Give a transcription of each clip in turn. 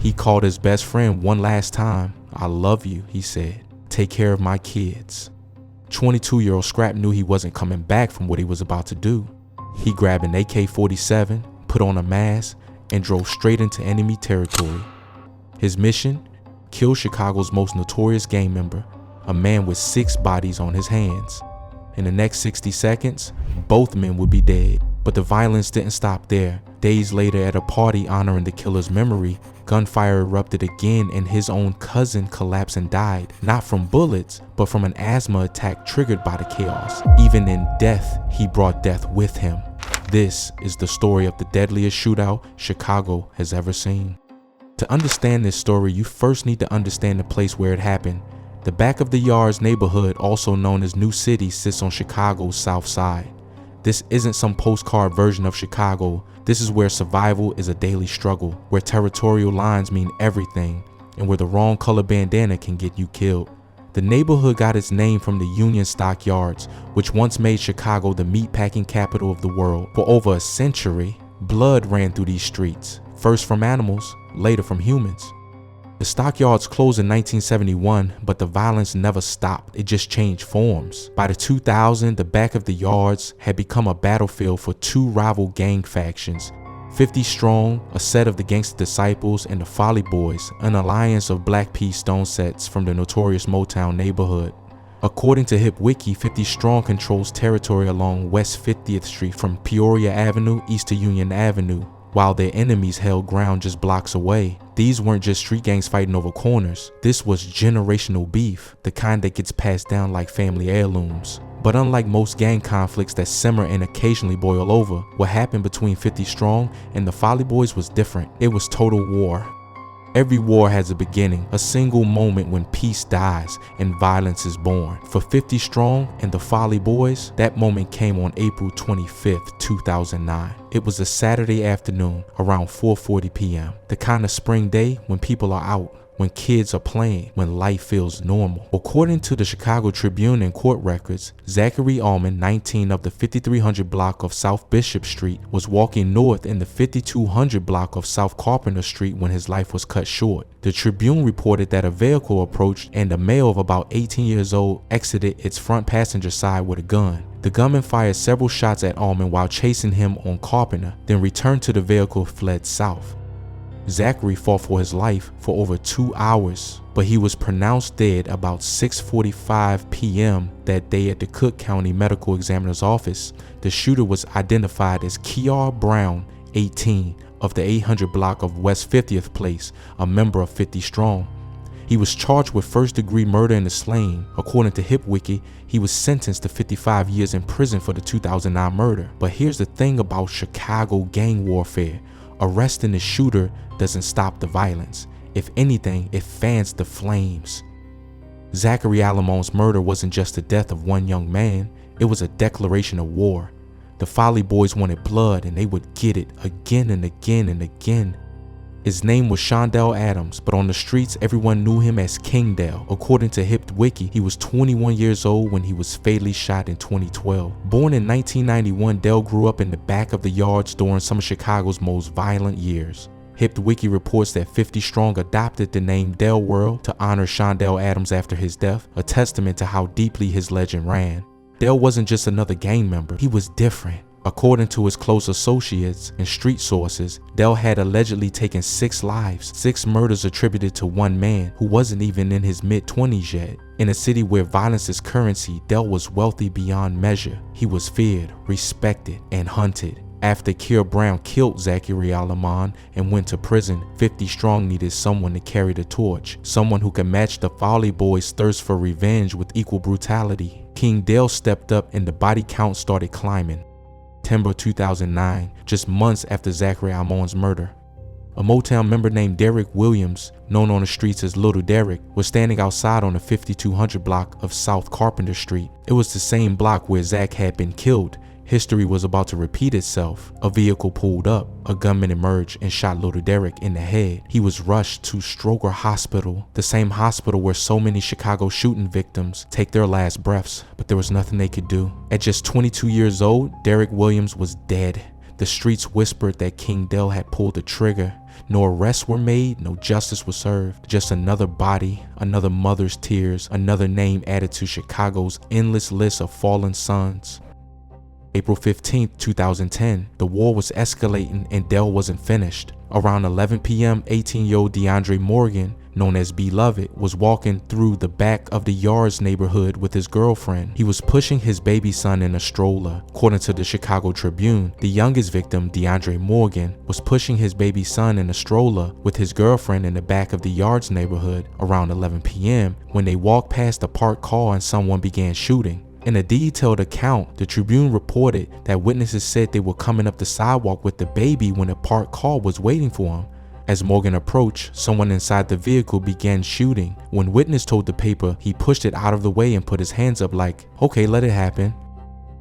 He called his best friend one last time. "I love you," he said. "Take care of my kids." 22-year-old Scrap knew he wasn't coming back from what he was about to do. He grabbed an AK-47, put on a mask, and drove straight into enemy territory. His mission? Kill Chicago's most notorious gang member, a man with 6 bodies on his hands. In the next 60 seconds, both men would be dead. But the violence didn't stop there. Days later, at a party honoring the killer's memory, gunfire erupted again and his own cousin collapsed and died, not from bullets, but from an asthma attack triggered by the chaos. Even in death, he brought death with him. This is the story of the deadliest shootout Chicago has ever seen. To understand this story, you first need to understand the place where it happened. The Back of the Yards neighborhood, also known as New City, sits on Chicago's south side. This isn't some postcard version of Chicago. This is where survival is a daily struggle, where territorial lines mean everything, and where the wrong color bandana can get you killed. The neighborhood got its name from the Union Stockyards, which once made Chicago the meatpacking capital of the world. For over a century, blood ran through these streets, first from animals, later from humans. The stockyards closed in 1971, but the violence never stopped. It just changed forms. By the 2000s, the Back of the Yards had become a battlefield for 2 rival gang factions. 50 Strong, a set of the Gangsta Disciples, and the Folly Boys, an alliance of Black P Stone sets from the notorious Motown neighborhood. According to Hip Wiki, 50 Strong controls territory along West 50th Street from Peoria Avenue east to Union Avenue, while their enemies held ground just blocks away. These weren't just street gangs fighting over corners. This was generational beef, the kind that gets passed down like family heirlooms. But unlike most gang conflicts that simmer and occasionally boil over, what happened between 50 Strong and the Folly Boys was different. It was total war. Every war has a beginning, a single moment when peace dies and violence is born. For 50 Strong and the Folly Boys, that moment came on April 25th, 2009. It was a Saturday afternoon around 4:40 p.m. The kind of spring day when people are out, when kids are playing, when life feels normal. According to the Chicago Tribune and court records, Zachary Allman, 19 of the 5300 block of South Bishop Street, was walking north in the 5200 block of South Carpenter Street when his life was cut short. The Tribune reported that a vehicle approached and a male of about 18 years old exited its front passenger side with a gun. The gunman fired several shots at Allman while chasing him on Carpenter, then returned to the vehicle and fled south. Zachary fought for his life for over 2 hours, but he was pronounced dead about 6:45 p.m. that day at the Cook County Medical Examiner's office. The shooter was identified as Kiar Brown, 18, of the 800 block of West 50th Place, a member of 50 Strong. He was charged with first-degree murder and the slaying. According to Hip Wiki, he was sentenced to 55 years in prison for the 2009 murder. But here's the thing about Chicago gang warfare. Arresting the shooter doesn't stop the violence. If anything, it fans the flames. Zachary Alamon's murder wasn't just the death of one young man, it was a declaration of war. The Folly Boys wanted blood and they would get it again and again and again. His name was Shondell Adams, but on the streets everyone knew him as King Dell. According to Hip Wiki, he was 21 years old when he was fatally shot in 2012. Born in 1991, Dell grew up in the Back of the Yards during some of Chicago's most violent years. Hip Wiki reports that 50 Strong adopted the name Dell World to honor Shondell Adams after his death, a testament to how deeply his legend ran. Dell wasn't just another gang member, he was different. According to his close associates and street sources, Dell had allegedly taken 6 lives, 6 murders attributed to one man who wasn't even in his mid-20s yet. In a city where violence is currency, Dell was wealthy beyond measure. He was feared, respected, and hunted. After Kier Brown killed Zachary Alamon and went to prison, 50 Strong needed someone to carry the torch, someone who could match the Folly Boys' thirst for revenge with equal brutality. King Dell stepped up and the body count started climbing. September 2009, just months after Zachary Amon's murder. A Motown member named Derek Williams, known on the streets as Little Derek, was standing outside on the 5200 block of South Carpenter Street. It was the same block where Zach had been killed. History was about to repeat itself. A vehicle pulled up, a gunman emerged and shot Little Derek in the head. He was rushed to Stroger Hospital, the same hospital where so many Chicago shooting victims take their last breaths, but there was nothing they could do. At just 22 years old, Derek Williams was dead. The streets whispered that King Dell had pulled the trigger. No arrests were made, no justice was served. Just another body, another mother's tears, another name added to Chicago's endless list of fallen sons. April 15, 2010, the war was escalating and Dell wasn't finished. Around 11 p.m., 18-year-old DeAndre Morgan, known as Beloved, was walking through the back of the Yards neighborhood with his girlfriend. He was pushing his baby son in a stroller. According to the Chicago Tribune, the youngest victim, DeAndre Morgan, was pushing his baby son in a stroller with his girlfriend in the back of the Yards neighborhood around 11 p.m. when they walked past a parked car and someone began shooting. In a detailed account, the Tribune reported that witnesses said they were coming up the sidewalk with the baby when a parked car was waiting for him. As Morgan approached, someone inside the vehicle began shooting. When witness told the paper, he pushed it out of the way and put his hands up like, "Okay, let it happen."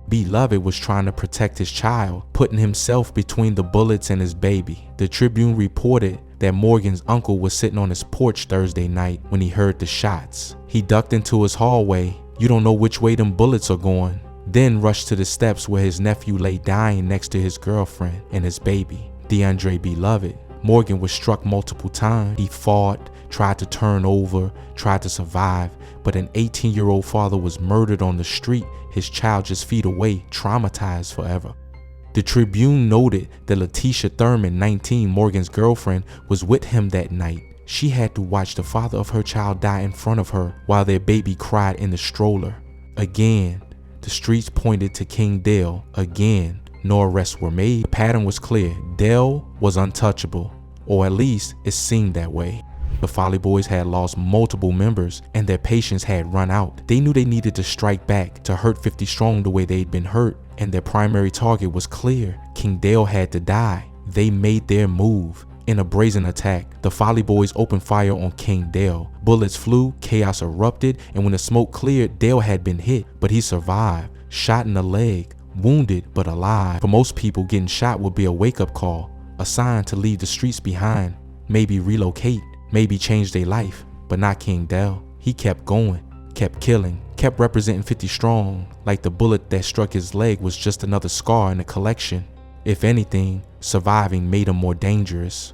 Beloved was trying to protect his child, putting himself between the bullets and his baby. The Tribune reported that Morgan's uncle was sitting on his porch Thursday night when he heard the shots. He ducked into his hallway. You don't know which way them bullets are going. Then rushed to the steps where his nephew lay dying next to his girlfriend and his baby, DeAndre Beloved. Morgan was struck multiple times. He fought, tried to turn over, tried to survive, but an 18-year-old father was murdered on the street, his child just feet away, traumatized forever. The Tribune noted that Letitia Thurman, 19, Morgan's girlfriend, was with him that night. She had to watch the father of her child die in front of her while their baby cried in the stroller. Again, the streets pointed to King Dell. Again, no arrests were made. The pattern was clear. Dell was untouchable, or at least it seemed that way. The Folly Boys had lost multiple members and their patience had run out. They knew they needed to strike back to hurt 50 Strong the way they'd been hurt, and their primary target was clear. King Dell had to die. They made their move. In a brazen attack, the Folly Boys opened fire on King Dell. Bullets flew, chaos erupted, and when the smoke cleared, Dell had been hit, but he survived, shot in the leg, wounded but alive. For most people, getting shot would be a wake-up call, a sign to leave the streets behind, maybe relocate, maybe change their life, but not King Dell. He kept going, kept killing, kept representing 50 Strong, like the bullet that struck his leg was just another scar in the collection. If anything, surviving made him more dangerous,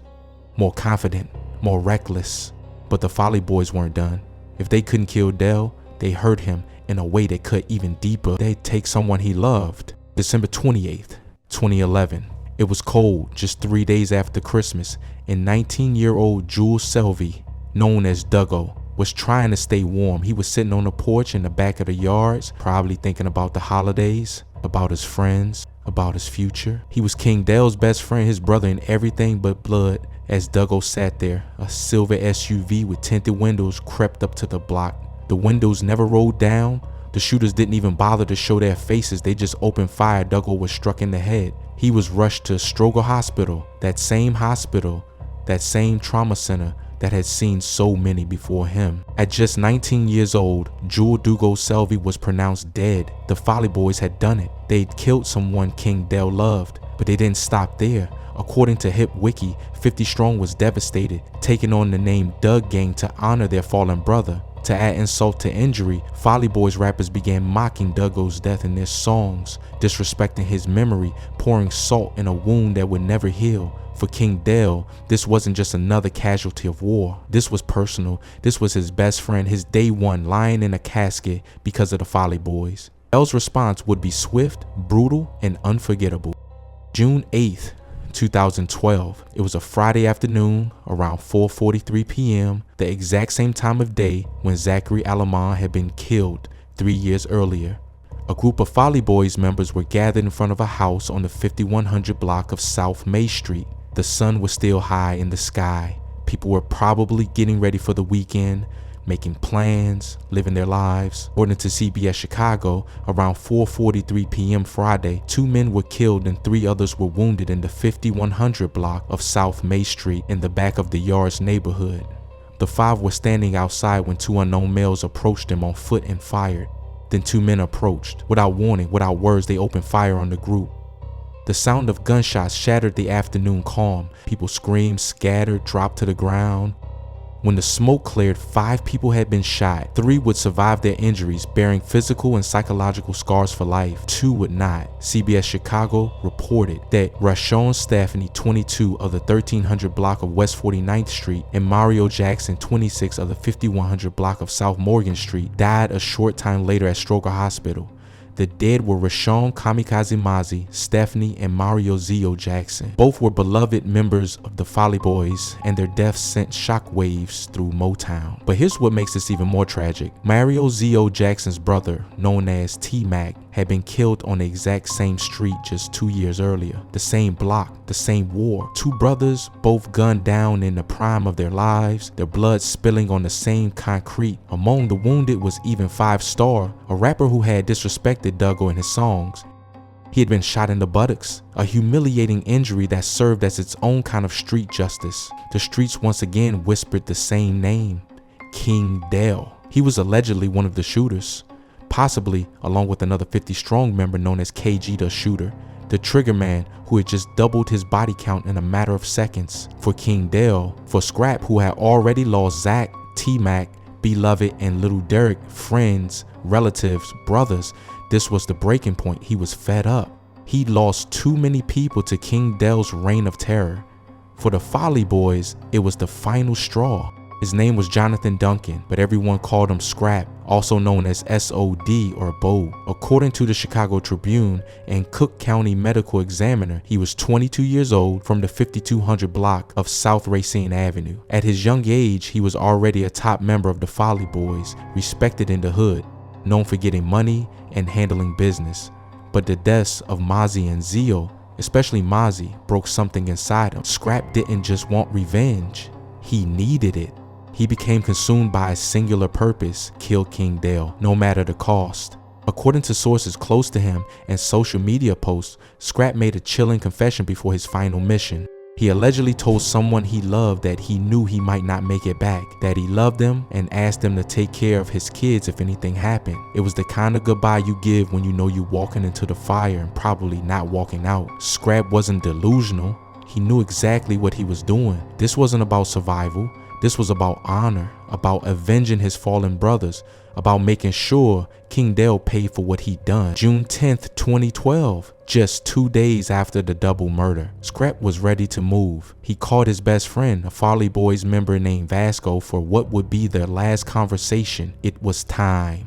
more confident, more reckless. But the Folly Boys weren't done. If they couldn't kill Dell, they hurt him in a way that cut even deeper. They'd take someone he loved. December 28th, 2011. It was cold, just 3 days after Christmas, and 19-year-old Jules Selvey, known as Duggo, was trying to stay warm. He was sitting on the porch in the back of the Yards, probably thinking about the holidays, about his friends, about his future. He was King Dell's best friend, his brother in everything but blood. As Duggo sat there, a silver SUV with tinted windows crept up to the block. The windows never rolled down. The shooters didn't even bother to show their faces. They just opened fire. Duggo was struck in the head. He was rushed to Stroger Hospital, that same trauma center that had seen so many before him. At just 19 years old, Jules Duggo Selvey was pronounced dead. The Folly Boys had done it. They'd killed someone King Dell loved, but they didn't stop there. According to Hip Wiki, 50 Strong was devastated, taking on the name Doug Gang to honor their fallen brother. To add insult to injury, Folly Boys rappers began mocking Duggo's death in their songs, disrespecting his memory, pouring salt in a wound that would never heal. For King Dell, this wasn't just another casualty of war. This was personal. This was his best friend, his day one, lying in a casket because of the Folly Boys. Dell's response would be swift, brutal, and unforgettable. June 8th, 2012. It was a Friday afternoon around 4:43 p.m., the exact same time of day when Zachary Alamon had been killed 3 years earlier. A group of Folly Boys members were gathered in front of a house on the 5100 block of South May Street. The sun was still high in the sky. People were probably getting ready for the weekend, making plans, living their lives. According to CBS Chicago, around 4:43 p.m. Friday, 2 men were killed and 3 others were wounded in the 5100 block of South May Street in the back of the Yards neighborhood. The 5 were standing outside when 2 unknown males approached them on foot and fired. Then 2 men approached. Without warning, without words, they opened fire on the group. The sound of gunshots shattered the afternoon calm. People screamed, scattered, dropped to the ground. When the smoke cleared, 5 people had been shot. 3 would survive their injuries, bearing physical and psychological scars for life. 2 would not. CBS Chicago reported that Rashawn Stephanie, 22, of the 1300 block of West 49th Street, and Mario Jackson, 26, of the 5100 block of South Morgan Street, died a short time later at Stroger Hospital. The dead were Rashawn Kamikaze Mazi, Stephanie, and Mario Zio Jackson. Both were beloved members of the Folly Boys, and their deaths sent shockwaves through Motown. But here's what makes this even more tragic. Mario Zio Jackson's brother, known as T-Mac, had been killed on the exact same street just 2 years earlier. The same block, the same war. 2 brothers, both gunned down in the prime of their lives, their blood spilling on the same concrete. Among the wounded was even 5 Star, a rapper who had disrespected Duggo in his songs. He had been shot in the buttocks, a humiliating injury that served as its own kind of street justice. The streets once again whispered the same name, King Dell. He was allegedly one of the shooters, possibly along with another 50 Strong member known as KG the Shooter, the trigger man who had just doubled his body count in a matter of seconds. For King Dell, for Scrap, who had already lost Zach, T-Mac, Beloved, and Little Derek, friends, relatives, brothers, this was the breaking point. He was fed up. He'd lost too many people to King Dell's reign of terror. For the Folly Boys, it was the final straw. His name was Jonathan Duncan, but everyone called him Scrap, also known as SOD or Bo. According to the Chicago Tribune and Cook County Medical Examiner, he was 22 years old from the 5200 block of South Racine Avenue. At his young age, he was already a top member of the Folly Boys, respected in the hood, known for getting money and handling business. But the deaths of Mazi and Zio, especially Mazi, broke something inside him. Scrap didn't just want revenge, he needed it. He became consumed by a singular purpose: kill King Dell, no matter the cost. According to sources close to him and social media posts, Scrap made a chilling confession before his final mission. He allegedly told someone he loved that he knew he might not make it back, that he loved them and asked them to take care of his kids if anything happened. It was the kind of goodbye you give when you know you're walking into the fire and probably not walking out. Scrap wasn't delusional. He knew exactly what he was doing. This wasn't about survival. This was about honor, about avenging his fallen brothers, about making sure King Dell paid for what he'd done. June 10th, 2012, just 2 days after the double murder, Scrap was ready to move. He called his best friend, a Folly Boys member named Vasco, for what would be their last conversation. It was time.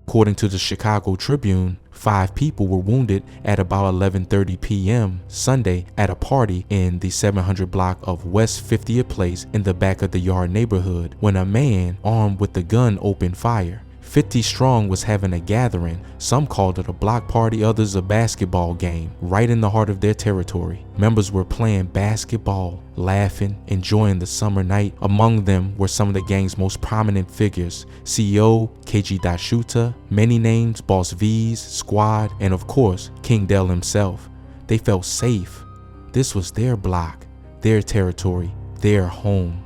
According to the Chicago Tribune, 5 people were wounded at about 11:30 p.m. Sunday at a party in the 700 block of West 50th Place in the back of the Yard neighborhood when a man armed with a gun opened fire. 50 Strong was having a gathering. Some called it a block party, others a basketball game, right in the heart of their territory. Members were playing basketball, laughing, enjoying the summer night. Among them were some of the gang's most prominent figures: CEO, KG the Shooter, many names, Boss V's, Squad, and of course, King Dell himself. They felt safe. This was their block, their territory, their home.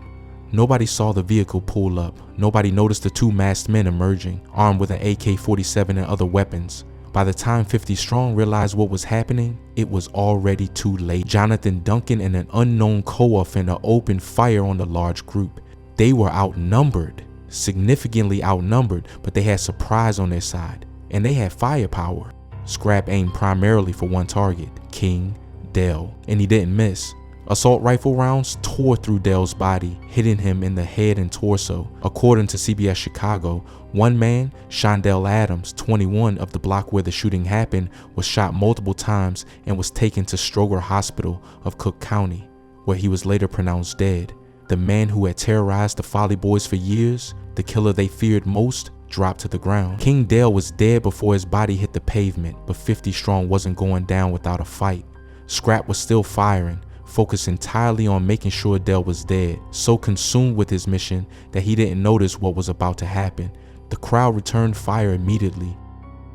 Nobody saw the vehicle pull up. Nobody noticed the 2 masked men emerging, armed with an AK-47 and other weapons. By the time 50 Strong realized what was happening, it was already too late. Jonathan Duncan and an unknown co-offender opened fire on the large group. They were outnumbered, significantly outnumbered, but they had surprise on their side, and they had firepower. Scrap aimed primarily for one target, King Dell, and he didn't miss. Assault rifle rounds tore through Dell's body, hitting him in the head and torso. According to CBS Chicago, one man, Shondell Adams, 21, of the block where the shooting happened, was shot multiple times and was taken to Stroger Hospital of Cook County, where he was later pronounced dead. The man who had terrorized the Folly Boys for years, the killer they feared most, dropped to the ground. King Dell was dead before his body hit the pavement, but 50 Strong wasn't going down without a fight. Scrap was still firing, focused entirely on making sure Dell was dead, so consumed with his mission that he didn't notice what was about to happen. The crowd returned fire immediately.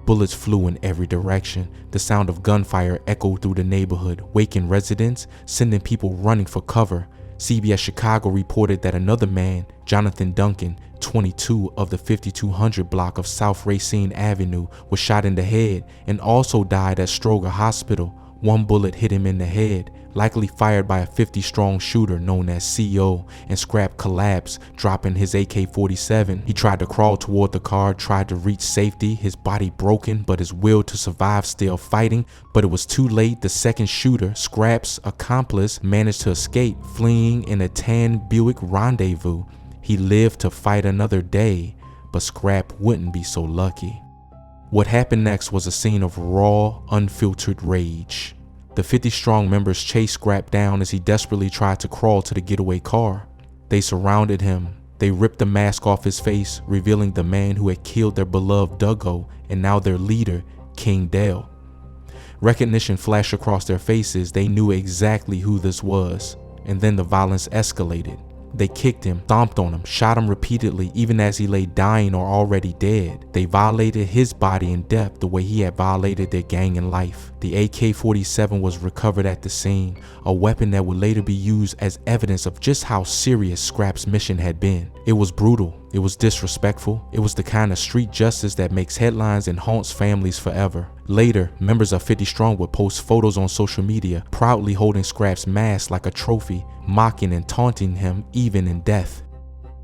Bullets flew in every direction. The sound of gunfire echoed through the neighborhood, waking residents, sending people running for cover. CBS Chicago reported that another man, Jonathan Duncan, 22, of the 5200 block of South Racine Avenue, was shot in the head and also died at Stroger Hospital. One bullet hit him in the head, likely fired by a 50-strong shooter known as CO, and Scrap collapsed, dropping his AK-47. He tried to crawl toward the car, tried to reach safety, his body broken but his will to survive still fighting, but it was too late. The second shooter, Scrap's accomplice, managed to escape, fleeing in a tan Buick Rendezvous. He lived to fight another day, but Scrap wouldn't be so lucky. What happened next was a scene of raw, unfiltered rage. The 50-strong members chased Scrap down as he desperately tried to crawl to the getaway car. They surrounded him. They ripped the mask off his face, revealing the man who had killed their beloved Duggo and now their leader, King Dell. Recognition flashed across their faces. They knew exactly who this was. And then the violence escalated. They kicked him, stomped on him, shot him repeatedly even as he lay dying or already dead. They violated his body in death the way he had violated their gang in life. The AK-47 was recovered at the scene, a weapon that would later be used as evidence of just how serious Scrap's mission had been. It was brutal, it was disrespectful, it was the kind of street justice that makes headlines and haunts families forever. Later, members of 50 Strong would post photos on social media, proudly holding Scrap's mask like a trophy, mocking and taunting him even in death.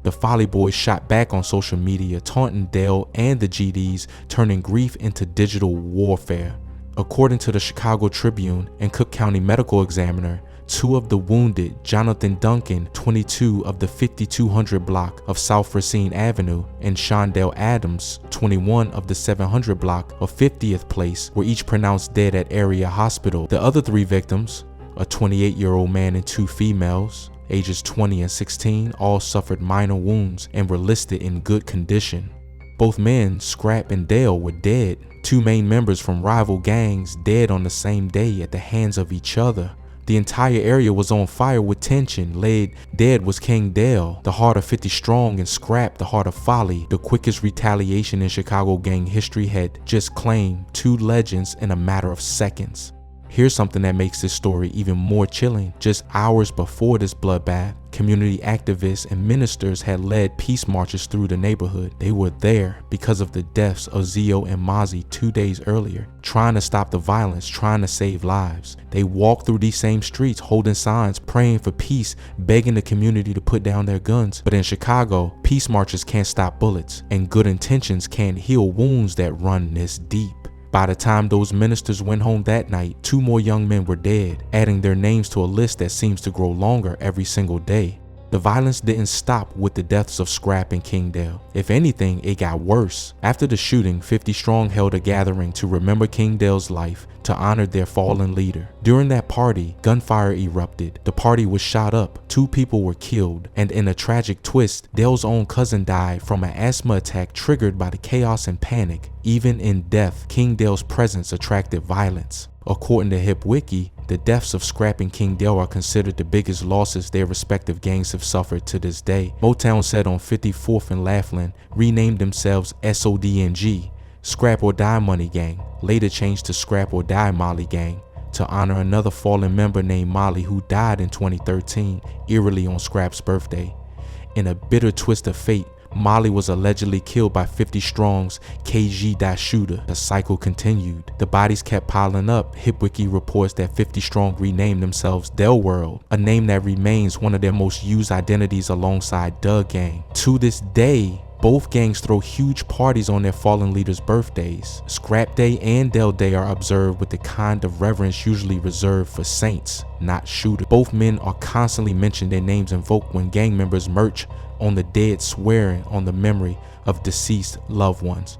The Folly Boys shot back on social media, taunting Dell and the GDs, turning grief into digital warfare. According to the Chicago Tribune and Cook County Medical Examiner, 2 of the wounded, Jonathan Duncan, 22 of the 5200 block of South Racine Avenue, and Shondell Adams, 21 of the 700 block of 50th Place, were each pronounced dead at area hospital. The other 3 victims, a 28-year-old man and 2 females, ages 20 and 16, all suffered minor wounds and were listed in good condition. Both men, Scrap and Dell, were dead. 2 main members from rival gangs dead on the same day at the hands of each other. The entire area was on fire with tension. Laid dead was King Dell, the heart of 50 Strong, and Scrap, the heart of Folly. The quickest retaliation in Chicago gang history had just claimed 2 legends in a matter of seconds. Here's something that makes this story even more chilling. Just hours before this bloodbath, community activists and ministers had led peace marches through the neighborhood. They were there because of the deaths of Zio and Mozzie 2 days earlier, trying to stop the violence, trying to save lives. They walked through these same streets holding signs, praying for peace, begging the community to put down their guns. But in Chicago, peace marches can't stop bullets, and good intentions can't heal wounds that run this deep. By the time those ministers went home that night, 2 more young men were dead, adding their names to a list that seems to grow longer every single day. The violence didn't stop with the deaths of Scrap and King Dell. If anything, it got worse. After the shooting, 50 Strong held a gathering to remember King Dell's life, to honor their fallen leader. During that party, gunfire erupted. The party was shot up, 2 people were killed, and in a tragic twist, Dell's own cousin died from an asthma attack triggered by the chaos and panic. Even in death, King Dell's presence attracted violence. According to Hip Wiki, the deaths of Scrap and King Dell are considered the biggest losses their respective gangs have suffered to this day. Motown said on 54th and Laughlin renamed themselves SODMG, Scrap or Die Money Gang, later changed to Scrap or Die Molly Gang, to honor another fallen member named Molly who died in 2013, eerily on Scrap's birthday. In a bitter twist of fate, Molly was allegedly killed by 50 Strong's KG shooter. The cycle continued. The bodies kept piling up. HipWiki reports that 50 Strong renamed themselves Dell World, a name that remains one of their most used identities alongside Doug Gang. To this day, both gangs throw huge parties on their fallen leaders' birthdays. Scrap Day and Dell Day are observed with the kind of reverence usually reserved for saints, not shooters. Both men are constantly mentioned, their names invoked when gang members march on the dead, swearing on the memory of deceased loved ones.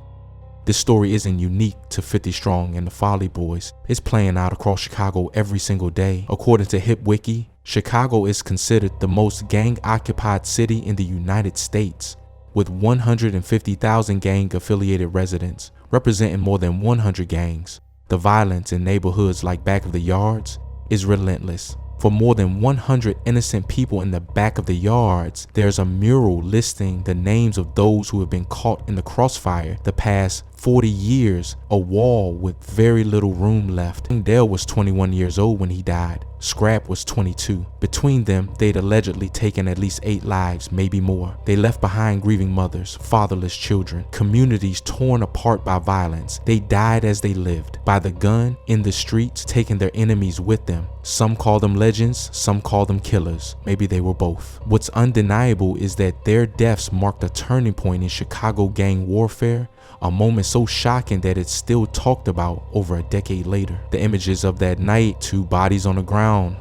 This story isn't unique to 50 Strong and the Folly Boys. It's playing out across Chicago every single day. According to HipWiki, Chicago is considered the most gang-occupied city in the United States, with 150,000 gang-affiliated residents, representing more than 100 gangs. The violence in neighborhoods like Back of the Yards is relentless. For more than 100 innocent people in the back of the yards, there's a mural listing the names of those who have been caught in the crossfire the past 40 years, a wall with very little room left. Dell was 21 years old when he died. Scrap was 22. Between them, they'd allegedly taken at least 8 lives, maybe more. They left behind grieving mothers, fatherless children, communities torn apart by violence. They died as they lived, by the gun, in the streets, taking their enemies with them. Some call them legends, some call them killers. Maybe they were both. What's undeniable is that their deaths marked a turning point in Chicago gang warfare, a moment so shocking that it's still talked about over a decade later. The images of that night, 2 bodies on the ground,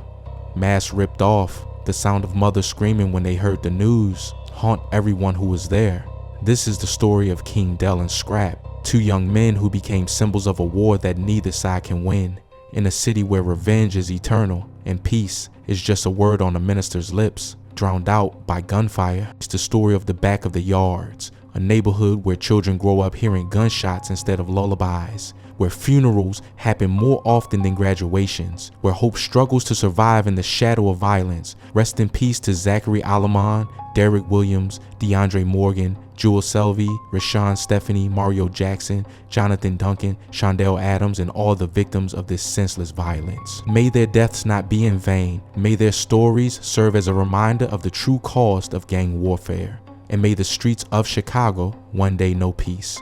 masks ripped off, the sound of mothers screaming when they heard the news, haunt everyone who was there. This is the story of King Dell and Scrap, 2 young men who became symbols of a war that neither side can win, in a city where revenge is eternal and peace is just a word on a minister's lips, drowned out by gunfire. It's the story of the back of the yards, a neighborhood where children grow up hearing gunshots instead of lullabies, where funerals happen more often than graduations, where hope struggles to survive in the shadow of violence. Rest in peace to Zachary Alamon, Derek Williams, DeAndre Morgan, Jewel Selvey, Rashawn Stephanie, Mario Jackson, Jonathan Duncan, Shondell Adams, and all the victims of this senseless violence. May their deaths not be in vain. May their stories serve as a reminder of the true cost of gang warfare. And may the streets of Chicago one day know peace.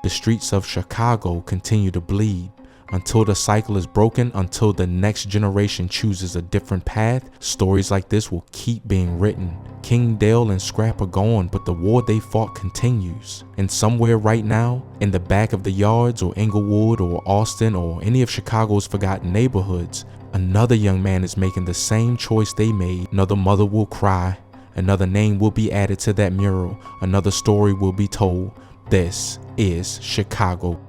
The streets of Chicago continue to bleed until the cycle is broken, until the next generation chooses a different path. Stories like this will keep being written. King Dell and Scrap are gone, but the war they fought continues. And somewhere right now, in the back of the yards or Inglewood or Austin or any of Chicago's forgotten neighborhoods, another young man is making the same choice they made. Another mother will cry. Another name will be added to that mural. Another story will be told. This is Chicago.